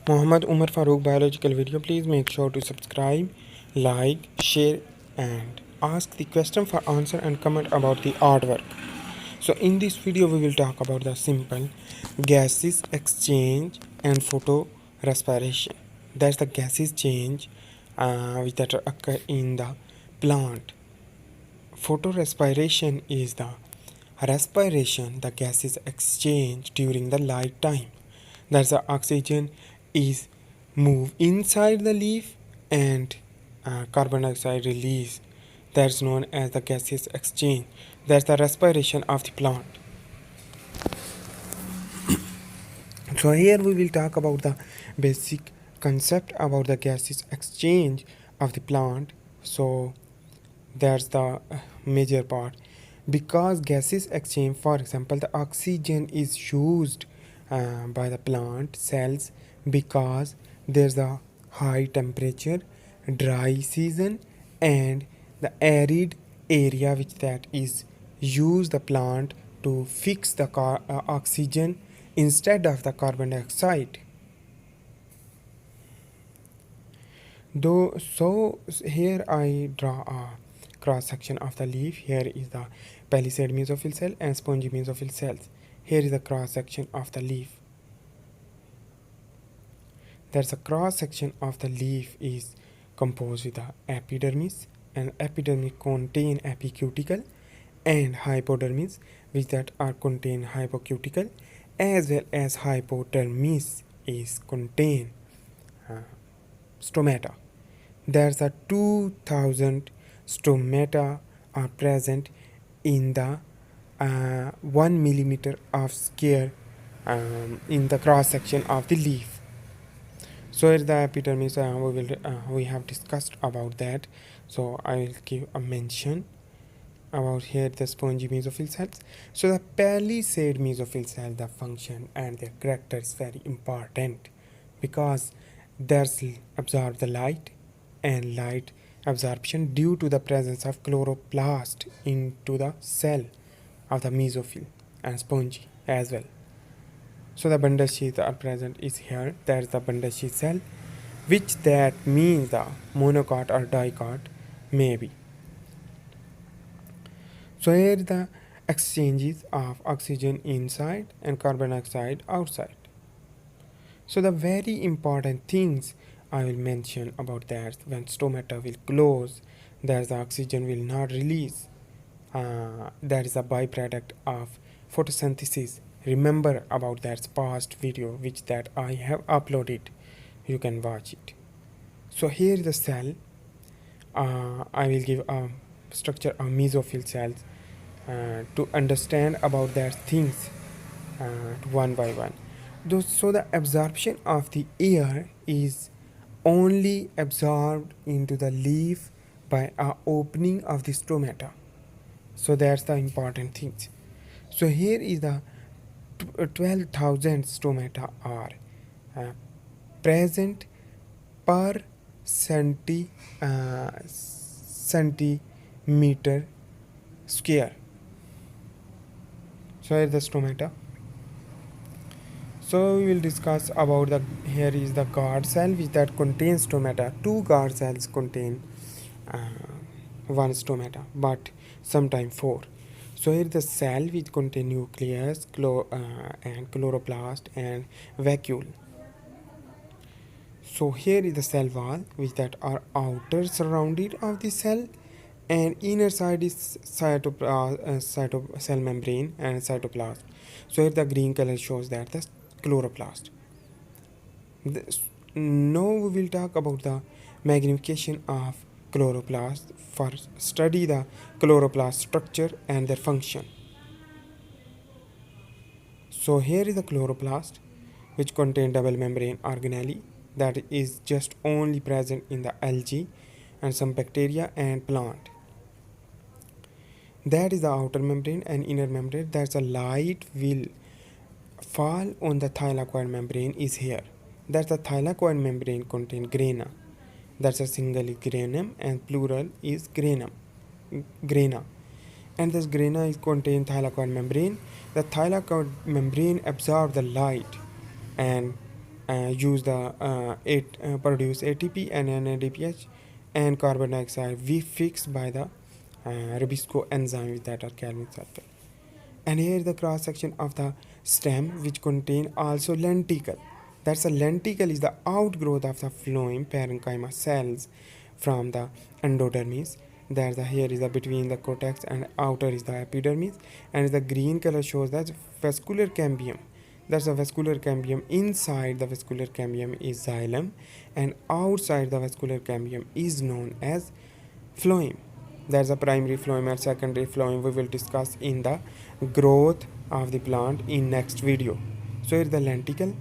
Muhammad Umar Farooq Biological Video. Please make sure to subscribe, like, share, and ask the question for answer and comment about the artwork. So in this video we will talk about the simple gases exchange and photorespiration. That's the gases change which that occur in the plant. Photorespiration is the respiration, the gases exchange during the light time. That's the oxygen is move inside the leaf and carbon dioxide release. That's known as the gaseous exchange. That's the respiration of the plant. So here we will talk about the basic concept about the gaseous exchange of the plant. So that's the major part. Because gases exchange, for example, the oxygen is used by the plant cells because there's a high temperature, dry season, and the arid area which that is use the plant to fix the oxygen instead of the carbon dioxide. Though so here I draw a cross section of the leaf. Here is the palisade mesophyll cell and spongy mesophyll cells. Here is the cross section of the leaf. There's a cross section of the leaf is composed with the epidermis, and epidermis contain epicuticle, and hypodermis which that are contain hypocuticle, as well as hypodermis is contain stomata. There's a 2000 stomata are present in the 1 millimeter of square in the cross section of the leaf. So here the epidermis we have discussed about that. So I will give a mention about here the spongy mesophyll cells. So the palisade mesophyll cell, the function and their character is very important because there's absorb the light and light absorption due to the presence of chloroplast into the cell of the mesophyll and spongy as well. So the bundle sheaths are present is here. There's the bundle sheath cell, which that means the monocot or dicot may be. So here the exchanges of oxygen inside and carbon dioxide outside. So the very important things I will mention about that, when stomata will close, there's the oxygen will not release. That is a byproduct of photosynthesis. Remember about that past video which that I have uploaded. You can watch it. So here is the cell. I will give a structure of mesophyll cells to understand about that things one by one. So the absorption of the air is only absorbed into the leaf by a opening of the stomata. So that's the important things. So here is the 12,000 stomata are present per centimeter square. So here is the stomata. So we will discuss about the here is the guard cell which that contains stomata. Two guard cells contain one stomata, but sometimes four. So here is the cell which contain nucleus, and chloroplast and vacuole. So here is the cell wall which that are outer surrounded of the cell, and inner side is cell membrane and cytoplasm. So here the green color shows that the chloroplast. Now we will talk about the magnification of chloroplast for study the chloroplast structure and their function. So here is the chloroplast which contain double membrane organelle that is just only present in the algae and some bacteria and plant. That is the outer membrane and inner membrane. That's a light will fall on the thylakoid membrane is here. That's the thylakoid membrane contain grana. That's a single granum and plural is grana. And this grana is contain thylakoid membrane. The thylakoid membrane absorb the light and use the produce ATP and NADPH and carbon dioxide we fixed by the rubisco enzymes that are Calvin cycle. And here is the cross section of the stem which contain also lenticle. That's a lenticle is the outgrowth of the phloem parenchyma cells from the endodermis. There's the here is the between the cortex and outer is the epidermis, and the green color shows that vascular cambium. That's a vascular cambium. Inside the vascular cambium is xylem, and outside the vascular cambium is known as phloem. There's a primary phloem and secondary phloem we will discuss in the growth of the plant in next video. So here's the lenticle.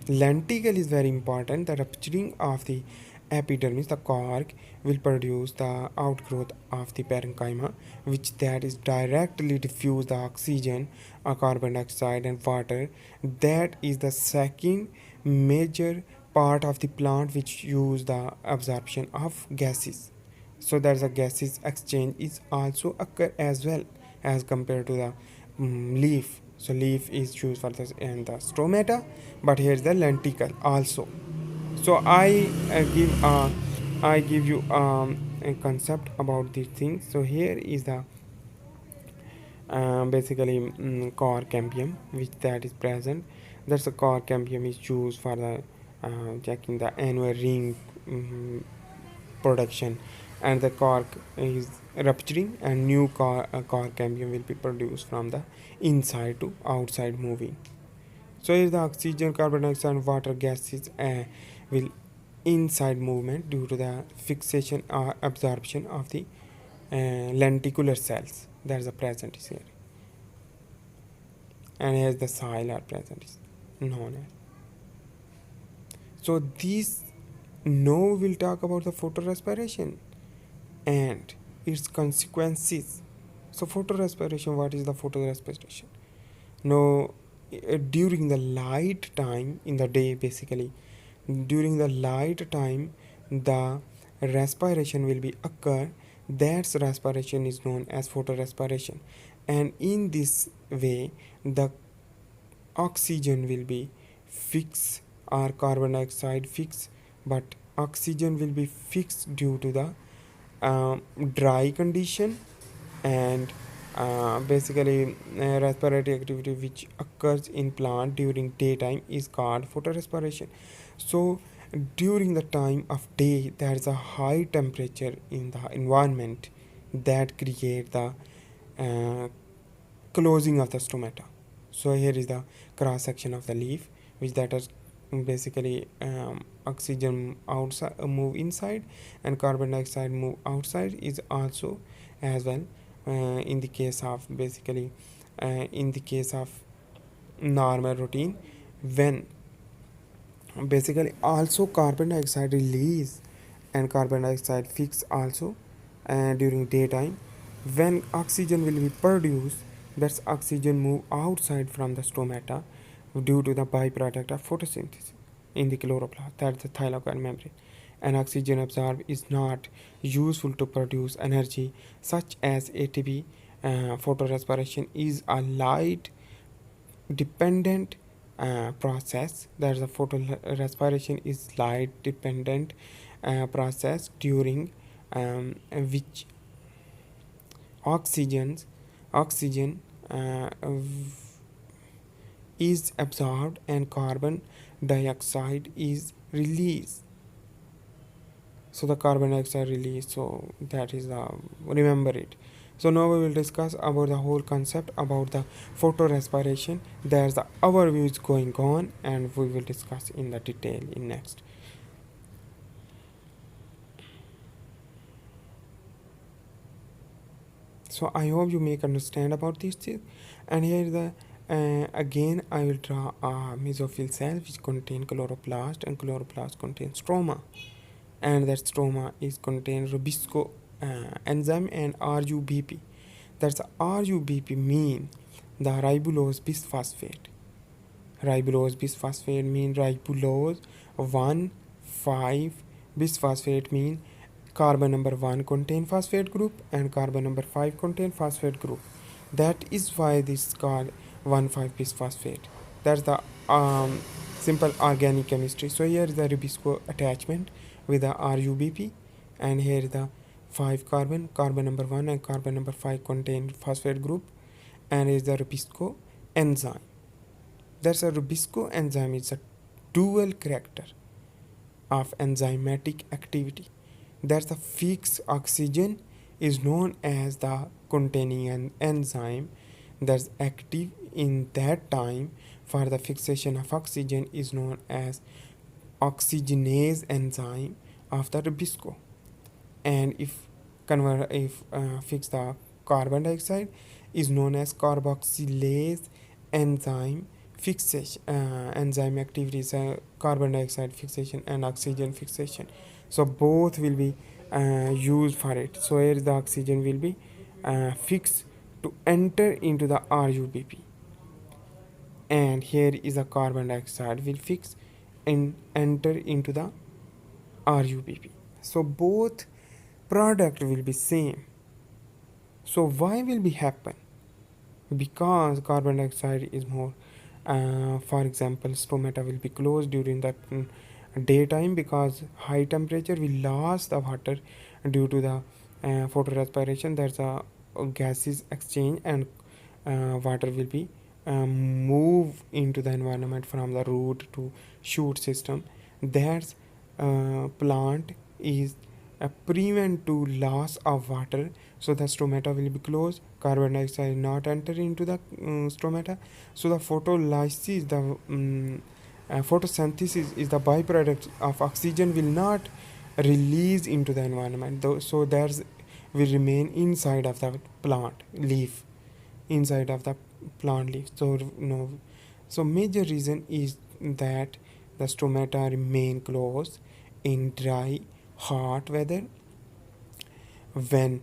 Lenticle is very important. The rupturing of the epidermis, the cork, will produce the outgrowth of the parenchyma, which that is directly diffuse the oxygen, carbon dioxide and water. That is the second major part of the plant which use the absorption of gases. So there's a gases exchange is also occur as well as compared to the leaf. So leaf is used for this and the stomata, but here's the lenticle also. So I give you a concept about these things. So here is the basically core cambium which that is present. That's the core cambium is used for the checking the annual ring production, and the cork is rupturing and new core cambium will be produced from the inside to outside moving. So is the oxygen, carbon dioxide and water gases will inside movement due to the fixation or absorption of the lenticular cells that is the present is here, and as the soil are present is known as. So these now we'll talk about the photorespiration and its consequences. So photorespiration, what is the photorespiration? Now during the light time in the day, basically during the light time the respiration will be occur. That respiration is known as photorespiration, and in this way the oxygen will be fixed or carbon dioxide fixed, but oxygen will be fixed due to the dry condition, and basically respiratory activity which occurs in plant during daytime is called photorespiration. So during the time of day there is a high temperature in the environment that create the closing of the stomata. So here is the cross section of the leaf which that is basically oxygen outside move inside and carbon dioxide move outside is also as well in the case of basically in the case of normal routine, when basically also carbon dioxide release and carbon dioxide fix also during daytime. When oxygen will be produced, that's oxygen move outside from the stomata due to the byproduct of photosynthesis in the chloroplast, that's the thylakoid membrane. And oxygen absorbed is not useful to produce energy such as ATP. Photorespiration is a light dependent process. There's a photorespiration is light dependent process during which oxygen is absorbed and carbon dioxide is released. So the carbon dioxide release, so that is remember it. So now we will discuss about the whole concept about the photorespiration. There's the overview is going on and we will discuss in the detail in next. So I hope you make understand about these things. And here is the again I will draw a mesophyll cell which contain chloroplast, and chloroplast contains stroma, and that stroma is contain rubisco enzyme and RUBP. That's RUBP mean the ribulose bisphosphate. Ribulose bisphosphate mean ribulose 1,5 bisphosphate mean carbon number 1 contain phosphate group and carbon number 5 contain phosphate group. That is why this is called 1,5 bisphosphate. That's the um, simple organic chemistry. So here is the rubisco attachment with the RUBP, and here is the 5 carbon number 1 and carbon number 5 contain phosphate group, and is the rubisco enzyme. That's a rubisco enzyme is a dual character of enzymatic activity. That's the fixed oxygen is known as the containing an enzyme that's active in that time for the fixation of oxygen is known as oxygenase enzyme of the rubisco. And if fix the carbon dioxide is known as carboxylase enzyme fixation. Enzyme activity is carbon dioxide fixation and oxygen fixation, so both will be used for it. So here the oxygen will be fixed to enter into the RUBP, and here is a carbon dioxide will fix and enter into the RUBP. So both product will be same. So why will be happen? Because carbon dioxide is more, for example, stomata will be closed during the daytime, because high temperature will lost the water due to the photorespiration. There's a gases exchange, and water will be move into the environment from the root to shoot system. That's plant is prevent to loss of water, so the stomata will be closed, carbon dioxide not enter into the stomata. So the photolysis, the photosynthesis is the byproduct of oxygen will not release into the environment, though, so there's will remain inside of the plant leaf, inside of the plant leaf. So no, so major reason is that the stomata remain closed in dry hot weather, when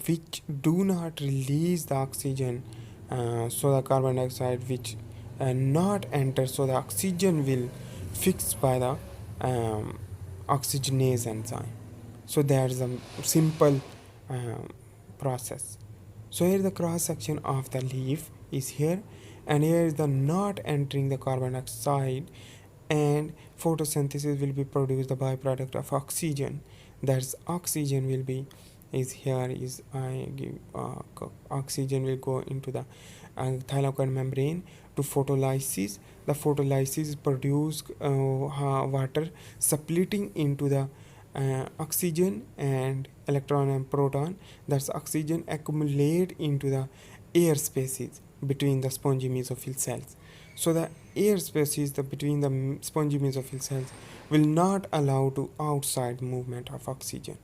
which do not release the oxygen, so the carbon dioxide which not enter, so the oxygen will fixed by the oxygenase enzyme. So there is a simple process. So here the cross section of the leaf is here, and here is the not entering the carbon dioxide, and photosynthesis will be produced the byproduct of oxygen. That's oxygen will be is here is I give oxygen will go into the thylakoid membrane to photolysis. The photolysis produce water splitting into the oxygen and electron and proton. That's oxygen accumulate into the air spaces between the spongy mesophyll cells. So the air spaces between the spongy mesophyll cells will not allow to outside movement of oxygen.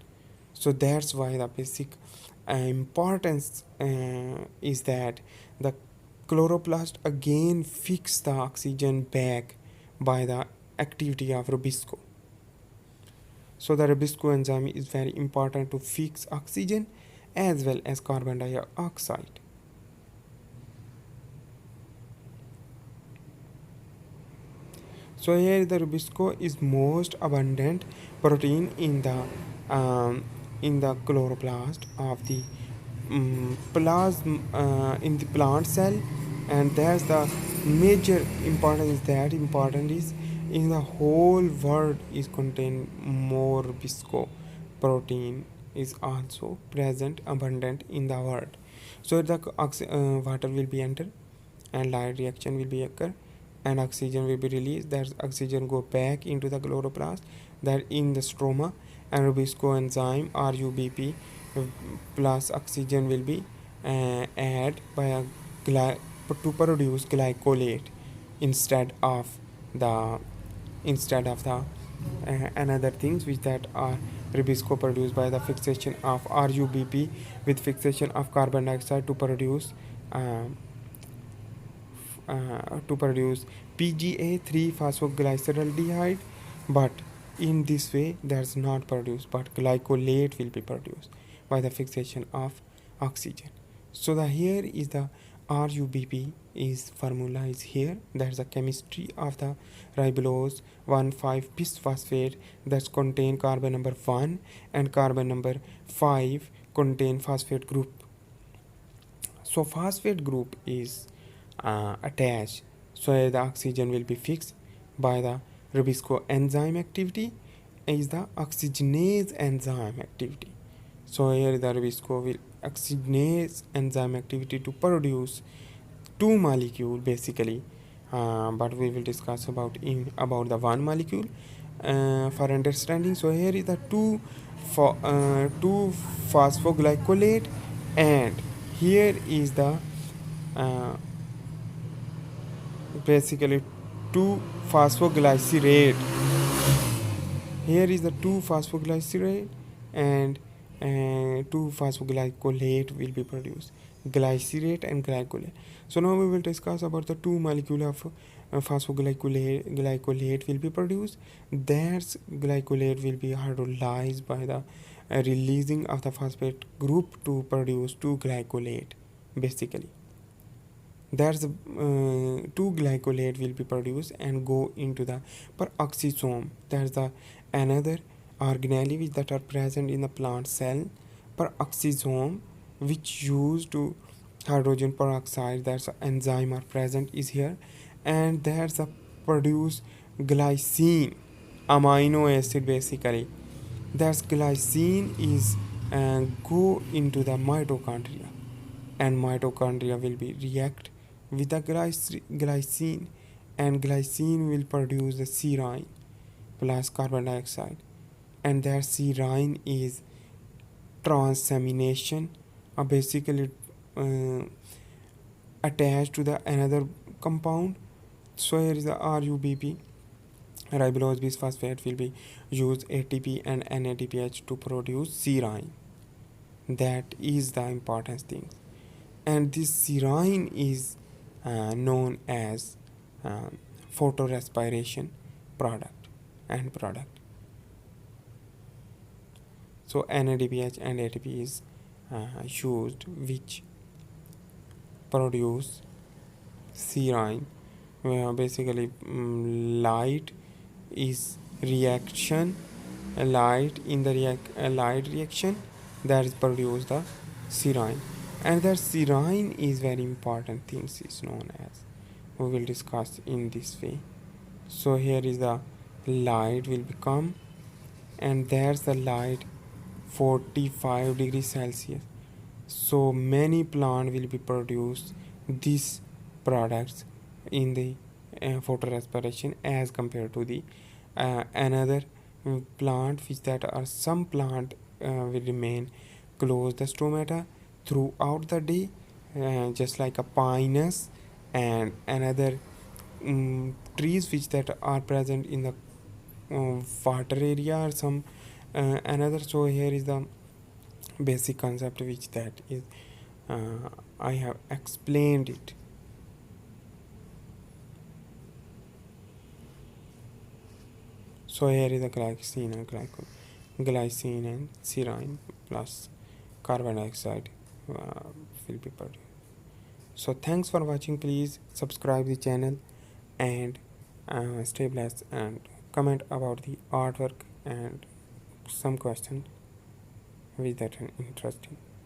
So that's why the basic importance is that the chloroplast again fix the oxygen back by the activity of rubisco. So the rubisco enzyme is very important to fix oxygen as well as carbon dioxide. So here the rubisco is most abundant protein in the chloroplast of the plasm in the plant cell, and that's the major importance. That important is in the whole world is contain more rubisco protein is also present abundant in the world. So the water will be enter, and light reaction will be occur, and oxygen will be released. That oxygen go back into the chloroplast, that in the stroma, and rubisco enzyme RUBP plus oxygen will be add by a to produce glycolate instead of the another things which that are rubisco produced by the fixation of RUBP with fixation of carbon dioxide to produce PGA 3 phosphoglyceraldehyde, but in this way that's not produced, but glycolate will be produced by the fixation of oxygen. So the here is the RUBP is formula is here. That's the chemistry of the ribulose 1,5 bisphosphate that's contain carbon number 1 and carbon number 5 contain phosphate group. So phosphate group is attached. So here the oxygen will be fixed by the rubisco enzyme activity is the oxygenase enzyme activity. So here the rubisco will oxygenase enzyme activity to produce two molecule basically, but we will discuss about the one molecule for understanding. So here is the two phosphoglycolate, and here is the uh, basically 2 phosphoglycerate. Here is the 2 phosphoglycerate, and 2 phosphoglycolate will be produced, glycerate and glycolate. So now we will discuss about the two molecule of phosphoglycolate will be produced. That glycolate will be hydrolyzed by the releasing of the phosphate group to produce 2 glycolate basically. There's two glycolate will be produced and go into the peroxisome. There's the another organelle which that are present in the plant cell. Peroxisome, which used to hydrogen peroxide, that's enzyme are present is here, and there's a produce glycine amino acid basically. That's glycine is go into the mitochondria, and mitochondria will be react with the glycine, and glycine will produce the serine plus carbon dioxide, and that serine is transamination, basically uh, attached to the another compound. So here is the RUBP, ribulose bisphosphate will be used ATP and NADPH to produce serine. That is the important thing, and this serine is known as uh, photorespiration product and product. So NADPH and ATP is used which produce serine. Basically light is reaction, light in the light reaction that is produce the serine, and that serine is very important things is known as, we will discuss in this way. So here is the light will become, and there's the light 45 degrees Celsius. So many plant will be produced these products in the photorespiration as compared to the another plant, which that are some plant will remain closed the stomata throughout the day, just like a pinus and another trees which that are present in the water area or some another. So here is the basic concept which that is I have explained it. So here is the glycine and glycine and serine plus carbon dioxide will be produced. So thanks for watching. Please subscribe the channel and stay blessed, and comment about the artwork and some question which that are interesting.